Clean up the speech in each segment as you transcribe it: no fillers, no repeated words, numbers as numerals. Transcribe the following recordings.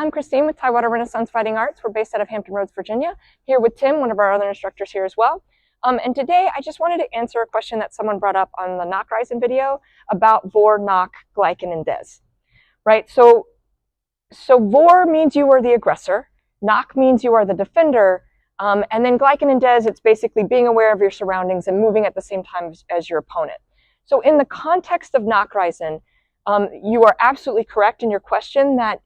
I'm Christine with Tidewater Renaissance Fighting Arts. We're based out of Hampton Roads, Virginia, here with Tim, one of our other instructors here as well. And today I just wanted to answer a question that someone brought up on the Nachreisen video about Vor, Nach, Gleichen, and Des. Right? So Vor means you are the aggressor, Nach means you are the defender, and then Gleichen and Des, it's basically being aware of your surroundings and moving at the same time as your opponent. So in the context of Nachreisen, you are absolutely correct in your question that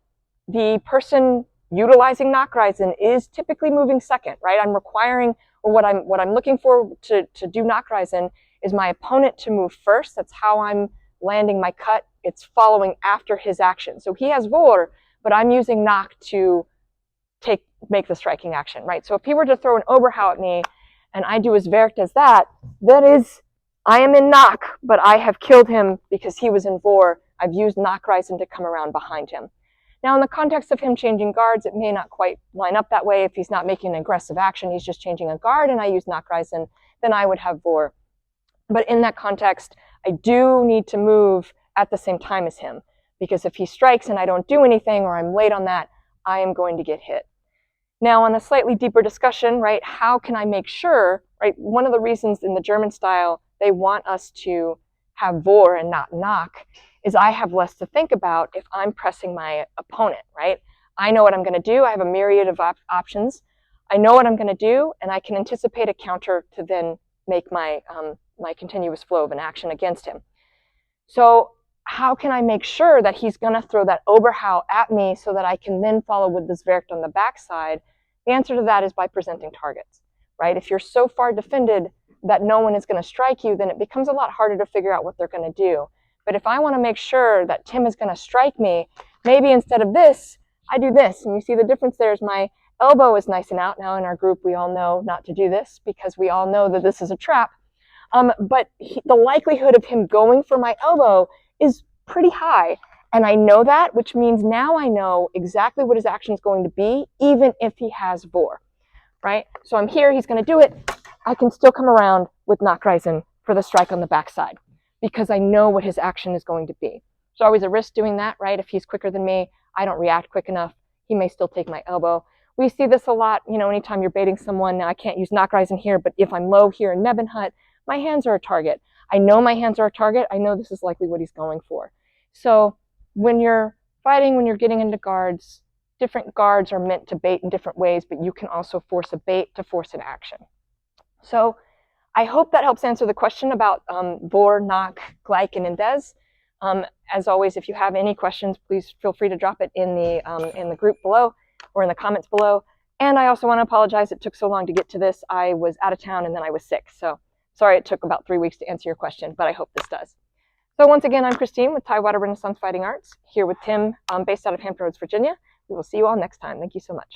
the person utilizing Nachreisen is typically moving second, right? I'm requiring, or what I'm looking for to do Nachreisen is my opponent to move first. That's how I'm landing my cut. It's following after his action. So he has Vor, but I'm using Nach to make the striking action, right? So if he were to throw an Oberhau at me and I do his Werk as that is, I am in Nach, but I have killed him because he was in Vor. I've used Nachreisen to come around behind him. Now, in the context of him changing guards, it may not quite line up that way. If he's not making an aggressive action, he's just changing a guard, and I use Nachreisen, then I would have Vor. But in that context, I do need to move at the same time as him, because if he strikes and I don't do anything, or I'm late on that, I am going to get hit. Now, on a slightly deeper discussion, right, how can I make sure, right, one of the reasons in the German style they want us to have Vor and not Nach is I have less to think about if I'm pressing my opponent, right? I know what I'm going to do. I have a myriad of options. I know what I'm going to do, and I can anticipate a counter to then make my continuous flow of an action against him. So how can I make sure that he's going to throw that Oberhau at me so that I can then follow with this Werk on the backside? The answer to that is by presenting targets, right? If you're so far defended that no one is going to strike you, then it becomes a lot harder to figure out what they're going to do. But if I want to make sure that Tim is going to strike me, maybe instead of this, I do this. And you see the difference there is my elbow is nice and out. Now in our group, we all know not to do this because we all know that this is a trap. But the likelihood of him going for my elbow is pretty high. And I know that, which means now I know exactly what his action is going to be, even if he has Vor, right? So I'm here, he's going to do it. I can still come around with Nachreisen for the strike on the backside, because I know what his action is going to be. There's always a risk doing that, right? If he's quicker than me, I don't react quick enough, he may still take my elbow. We see this a lot, you know, anytime you're baiting someone. Now I can't use Nachreisen here, but if I'm low here in Nebenhut, my hands are a target. I know my hands are a target. I know this is likely what he's going for. So when you're fighting, when you're getting into guards, different guards are meant to bait in different ways, but you can also force a bait to force an action. So I hope that helps answer the question about Vor, Nach, Gleichen, and Des. As always, if you have any questions, please feel free to drop it in the group below or in the comments below. And I also want to apologize it took so long to get to this. I was out of town and then I was sick. So sorry it took about 3 weeks to answer your question, but I hope this does. So once again, I'm Christine with Tidewater Renaissance Fighting Arts, here with Tim, based out of Hampton Roads, Virginia. We will see you all next time. Thank you so much.